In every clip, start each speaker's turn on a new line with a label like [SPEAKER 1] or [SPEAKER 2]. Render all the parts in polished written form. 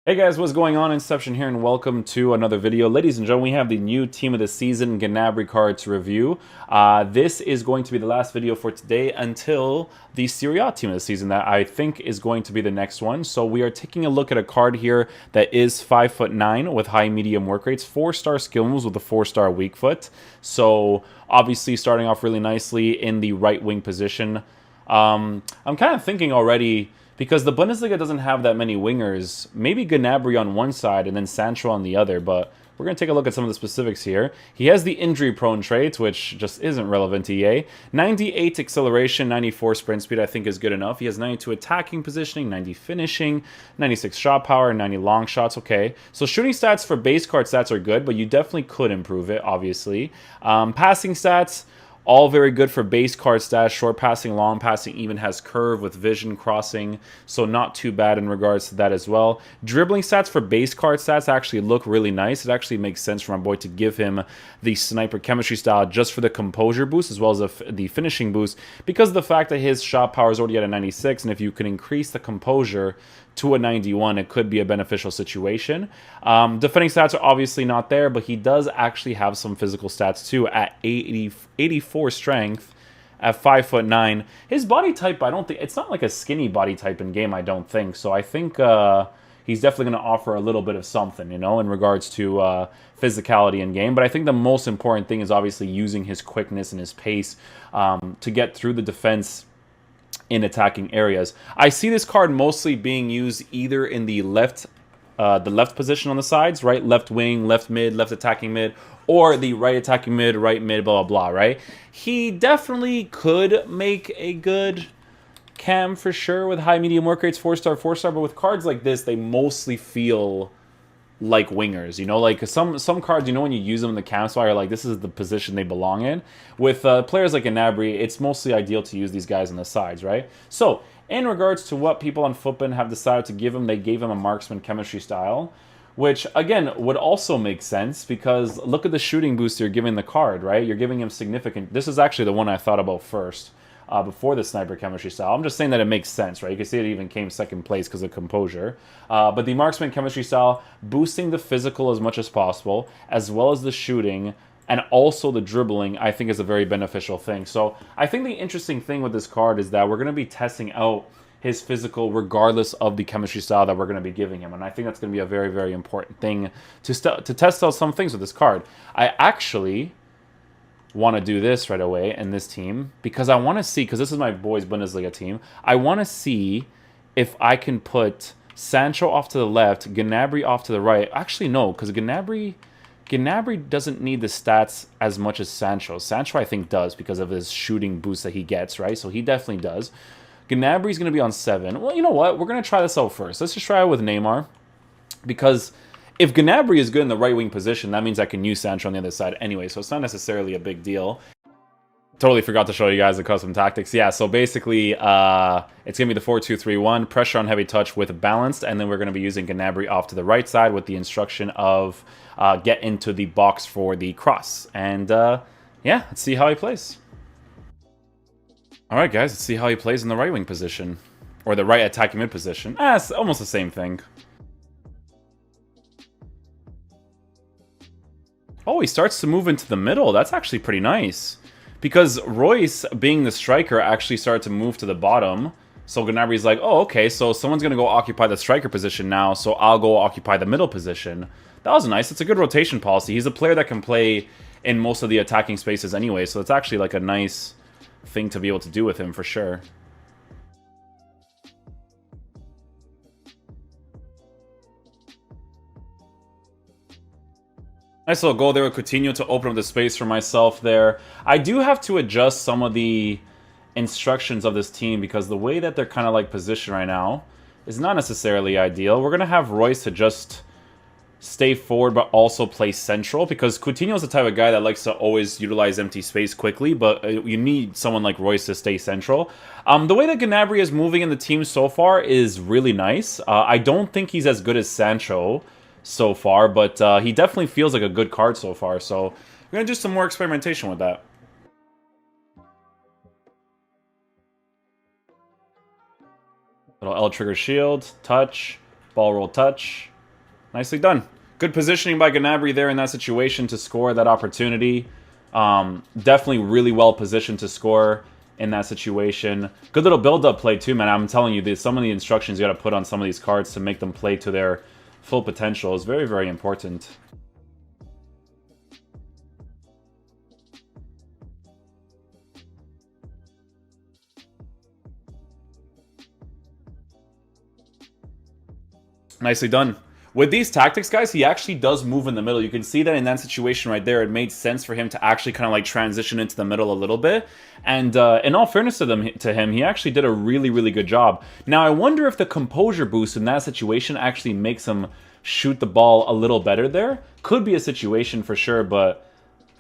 [SPEAKER 1] Hey guys, what's going on? Inception here, and welcome to another video. Ladies and gentlemen, we have the new team of the season, Gnabry card to review. This is going to be the last video for today until the Serie A team of the season that I think is going to be the next one. So we are taking a look at a card here that is 5'9" with high medium work rates, 4-star skill moves with a 4-star weak foot. So obviously starting off really nicely in the right wing position. I'm kind of thinking already, because the Bundesliga doesn't have that many wingers, maybe Gnabry on one side and then Sancho on the other, but we're going to take a look at some of the specifics here. He has the injury-prone trait, which just isn't relevant to EA. 98 acceleration, 94 sprint speed, I think is good enough. He has 92 attacking positioning, 90 finishing, 96 shot power, 90 long shots. Okay, so shooting stats for base card stats are good, but you definitely could improve it, obviously. Passing stats, all very good for base card stats. Short passing, long passing, even has curve with vision crossing, so not too bad in regards to that as well. Dribbling stats for base card stats actually look really nice. It actually makes sense for my boy to give him the sniper chemistry style just for the composure boost as well as the finishing boost, because of the fact that his shot power is already at a 96, and if you can increase the composure to a 91, it could be a beneficial situation. Defending stats are obviously not there, but he does actually have some physical stats too at 84 strength, at 5'9". His body type, I don't think, it's not like a skinny body type in game, I don't think. So I think he's definitely going to offer a little bit of something, you know, in regards to physicality in game. But I think the most important thing is obviously using his quickness and his pace to get through the defense in attacking areas. I see this card mostly being used either in the left position on the sides, right? Left wing, left mid, left attacking mid, or the right attacking mid, right mid, blah, blah, blah, right? He definitely could make a good cam for sure with high medium work rates, 4-star, 4-star, but with cards like this, they mostly feel like wingers, you know, like some cards, you know, when you use them in the cam spot, you're like, this is the position they belong in. With players like Gnabry, it's mostly ideal to use these guys on the sides, right? So in regards to what people on Footbin have decided to give him, they gave him a marksman chemistry style, which again would also make sense because look at the shooting boost you're giving the card, right? You're giving him significant. This is actually the one I thought about first. Before the sniper chemistry style. I'm just saying that it makes sense, right? You can see it even came second place because of composure. But the marksman chemistry style, boosting the physical as much as possible, as well as the shooting, and also the dribbling, I think is a very beneficial thing. So I think the interesting thing with this card is that we're going to be testing out his physical regardless of the chemistry style that we're going to be giving him. And I think that's going to be a very, very important thing to test out some things with this card. I actually want to do this right away in this team because I want to see, because this is my boys Bundesliga team, I want to see if I can put Sancho off to the left, Gnabry off to the right. Actually, no, because Gnabry doesn't need the stats as much as Sancho. Sancho, I think, does because of his shooting boost that he gets, right? So he definitely does. Gnabry's going to be on 7. Well, you know what? We're going to try this out first. Let's just try it with Neymar, because if Gnabry is good in the right wing position, that means I can use Sancho on the other side anyway, so it's not necessarily a big deal. Totally forgot to show you guys the custom tactics. Yeah, so basically, it's going to be the 4-2-3-1, pressure on heavy touch with balanced, and then we're going to be using Gnabry off to the right side with the instruction of get into the box for the cross. And yeah, let's see how he plays. All right, guys, let's see how he plays in the right wing position. Or the right attacking mid position. It's almost the same thing. Oh, he starts to move into the middle. That's actually pretty nice. Because Royce, being the striker, actually started to move to the bottom. So Gnabry's like, oh, okay, so someone's going to go occupy the striker position now, so I'll go occupy the middle position. That was nice. It's a good rotation policy. He's a player that can play in most of the attacking spaces anyway, so it's actually like a nice thing to be able to do with him for sure. Nice little goal there with Coutinho to open up the space for myself there. I do have to adjust some of the instructions of this team because the way that they're kind of like positioned right now is not necessarily ideal. We're going to have Royce to just stay forward but also play central because Coutinho is the type of guy that likes to always utilize empty space quickly, but you need someone like Royce to stay central. The way that Gnabry is moving in the team so far is really nice. I don't think he's as good as Sancho so far, but he definitely feels like a good card so far, so we're going to do some more experimentation with that. Little L trigger shield, touch, ball roll touch. Nicely done. Good positioning by Gnabry there in that situation to score that opportunity. Definitely really well positioned to score in that situation. Good little build-up play too, man. I'm telling you, some of the instructions you got to put on some of these cards to make them play to their full potential is very, very important. Nicely done. With these tactics, guys, he actually does move in the middle. You can see that in that situation right there, it made sense for him to actually kind of like transition into the middle a little bit. And in all fairness to him, he actually did a really, really good job. Now, I wonder if the composure boost in that situation actually makes him shoot the ball a little better there. Could be a situation for sure, but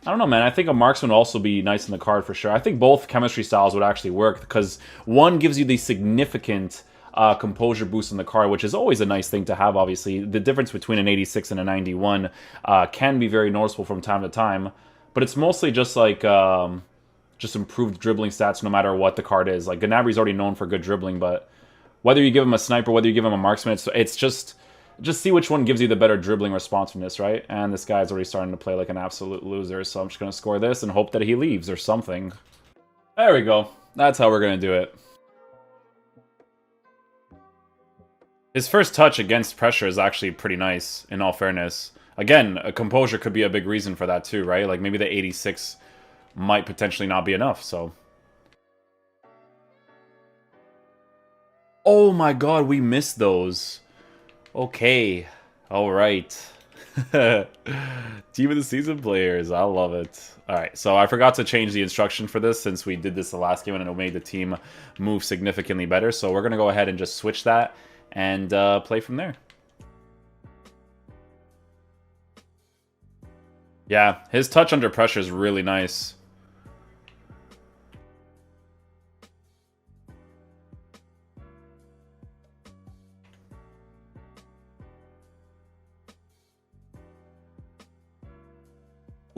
[SPEAKER 1] I don't know, man. I think a marksman would also be nice in the card for sure. I think both chemistry styles would actually work because one gives you the significant composure boost in the card, which is always a nice thing to have, obviously. The difference between an 86 and a 91 can be very noticeable from time to time, but it's mostly just like just improved dribbling stats no matter what the card is. Like, Gnabry's already known for good dribbling, but whether you give him a sniper, whether you give him a marksman, it's just see which one gives you the better dribbling responsiveness, right? And this guy's already starting to play like an absolute loser, so I'm just going to score this and hope that he leaves or something. There we go. That's how we're going to do it. His first touch against pressure is actually pretty nice, in all fairness. Again, a composure could be a big reason for that too, right? Like, maybe the 86 might potentially not be enough, so... Oh my god, we missed those. Okay. Alright. Team of the season players. I love it. Alright, so I forgot to change the instruction for this since we did this the last game and it made the team move significantly better. So we're going to go ahead and just switch that and play from there. Yeah, his touch under pressure is really nice.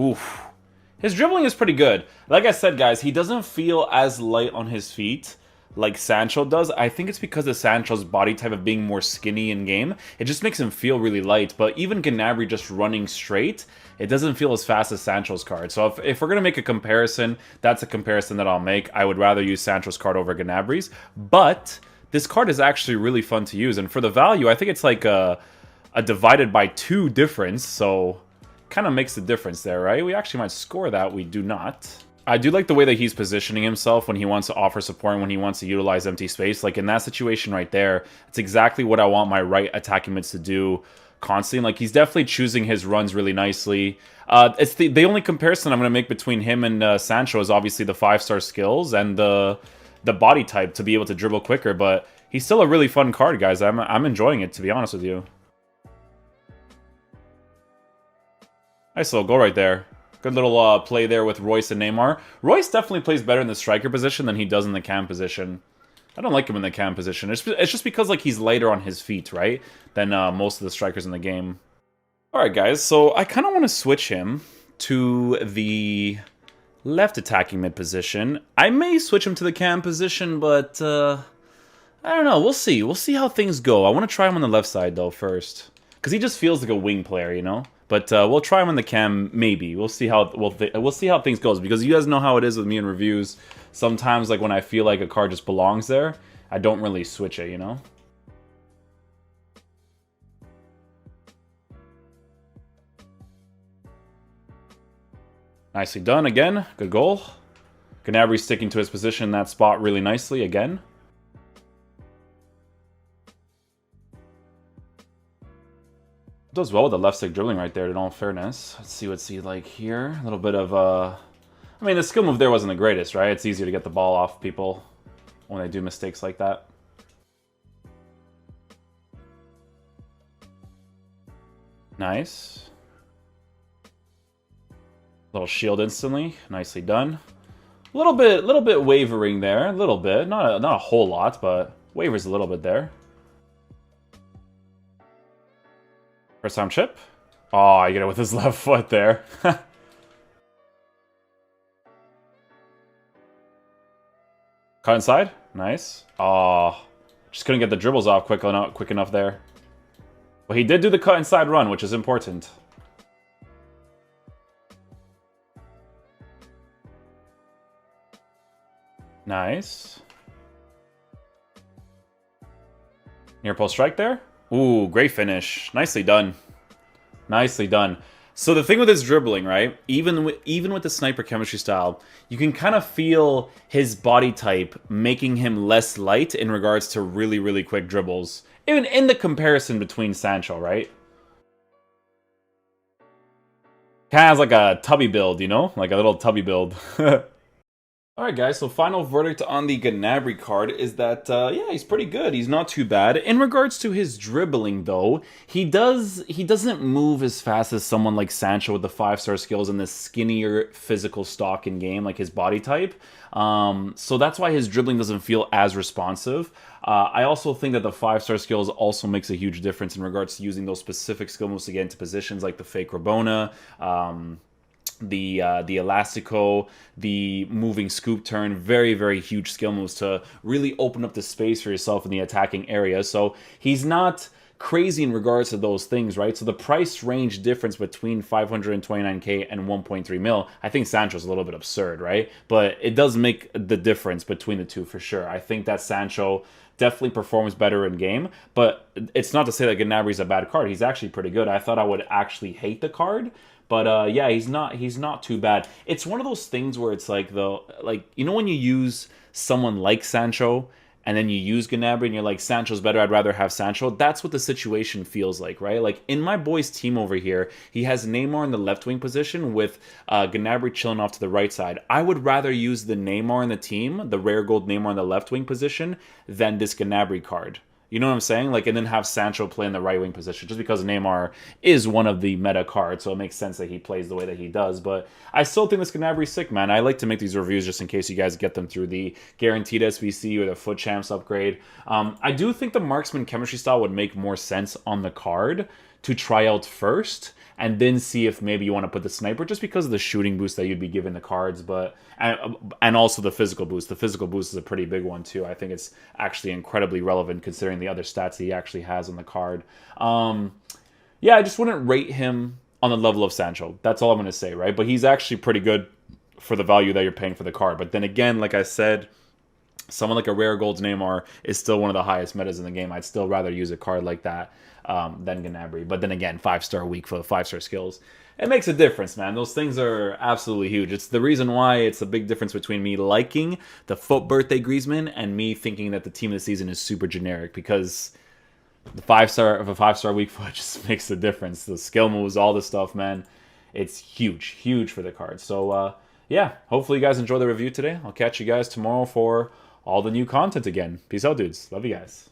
[SPEAKER 1] Oof. His dribbling is pretty good. Like I said, guys, he doesn't feel as light on his feet like Sancho does. I think it's because of Sancho's body type of being more skinny in game. It just makes him feel really light. But even Gnabry just running straight, it doesn't feel as fast as Sancho's card. So if we're going to make a comparison, that's a comparison that I'll make. I would rather use Sancho's card over Gnabry's. But this card is actually really fun to use. And for the value, I think it's like a divided by 2 difference. So kind of makes the difference there, right? We actually might score that. We do not. I do like the way that he's positioning himself when he wants to offer support and when he wants to utilize empty space. Like in that situation right there, it's exactly what I want my right attacking mids to do constantly. Like, he's definitely choosing his runs really nicely. It's the only comparison I'm going to make between him and Sancho is obviously the 5-star skills and the body type to be able to dribble quicker. But he's still a really fun card, guys. I'm enjoying it, to be honest with you. Nice little goal right there. Good little play there with Royce and Neymar. Royce definitely plays better in the striker position than he does in the cam position. I don't like him in the cam position. It's just because like he's lighter on his feet, right, than most of the strikers in the game. Alright, guys, so I kind of want to switch him to the left attacking mid position. I may switch him to the cam position, but I don't know. We'll see. We'll see how things go. I want to try him on the left side, though, first. Because he just feels like a wing player, you know? But we'll try him on the cam, maybe. We'll see how we'll see how things goes, because you guys know how it is with me in reviews. Sometimes, like, when I feel like a card just belongs there, I don't really switch it, you know? Nicely done again. Good goal. Gnabry sticking to his position in that spot really nicely again. Does well with the left stick dribbling right there, in all fairness. Let's see what's he like here. A little bit of, I mean, the skill move there wasn't the greatest, right? It's easier to get the ball off people when they do mistakes like that. Nice. Little shield instantly. Nicely done. A little bit wavering there. A little bit. Not a whole lot, but wavers a little bit there. First time chip. Oh, I get it with his left foot there. Cut inside. Nice. Oh, just couldn't get the dribbles off quick enough there. But he did do the cut inside run, which is important. Nice. Near post strike there. Ooh, great finish. Nicely done. Nicely done. So the thing with his dribbling, right? Even with the sniper chemistry style, you can kind of feel his body type making him less light in regards to really, really quick dribbles. Even in the comparison between Sancho, right? Kind of has like a tubby build, you know? Like a little tubby build. Alright guys, so final verdict on the Gnabry card is that, yeah, he's pretty good. He's not too bad. In regards to his dribbling, though, he doesn't move as fast as someone like Sancho with the 5-star skills and the skinnier physical stock in game, like his body type. So that's why his dribbling doesn't feel as responsive. I also think that the 5-star skills also makes a huge difference in regards to using those specific skill moves to get into positions like the fake Rabona, the Elastico, the moving scoop turn, very, very huge skill moves to really open up the space for yourself in the attacking area. So he's not crazy in regards to those things, right? So the price range difference between 529k and 1.3 mil, I think Sancho's a little bit absurd, right? But it does make the difference between the two for sure. I think that Sancho definitely performs better in game, but it's not to say that Gnabry's a bad card. He's actually pretty good. I thought I would actually hate the card, but yeah, he's not too bad. It's one of those things where it's like, though, like, you know when you use someone like Sancho and then you use Gnabry and you're like, Sancho's better, I'd rather have Sancho. That's what the situation feels like, right? Like, in my boy's team over here, he has Neymar in the left wing position with Gnabry chilling off to the right side. I would rather use the Neymar in the team, the rare gold Neymar in the left wing position, than this Gnabry card. You know what I'm saying? Like, and then have Sancho play in the right wing position, just because Neymar is one of the meta cards, so it makes sense that he plays the way that he does. But I still think this Gnabry's sick, man. I like to make these reviews just in case you guys get them through the guaranteed SBC or the Foot Champs upgrade. I do think the marksman chemistry style would make more sense on the card to try out first, and then see if maybe you want to put the sniper, just because of the shooting boost that you'd be given the cards, but and also the physical boost. The physical boost is a pretty big one too. I think it's actually incredibly relevant considering the other stats he actually has on the card. Yeah, I just wouldn't rate him on the level of Sancho. That's all I'm going to say, right? But he's actually pretty good for the value that you're paying for the card. But then again, like I said, someone like a rare golds Neymar is still one of the highest metas in the game. I'd still rather use a card like that than Gnabry. But then again, 5-star weak for the 5-star skills. It makes a difference, man. Those things are absolutely huge. It's the reason why it's a big difference between me liking the Foot Birthday Griezmann and me thinking that the team of the season is super generic, because the 5-star weak foot just makes a difference. The skill moves, all this stuff, man. It's huge, huge for the card. So, yeah, hopefully you guys enjoy the review today. I'll catch you guys tomorrow for all the new content again. Peace out, dudes. Love you guys.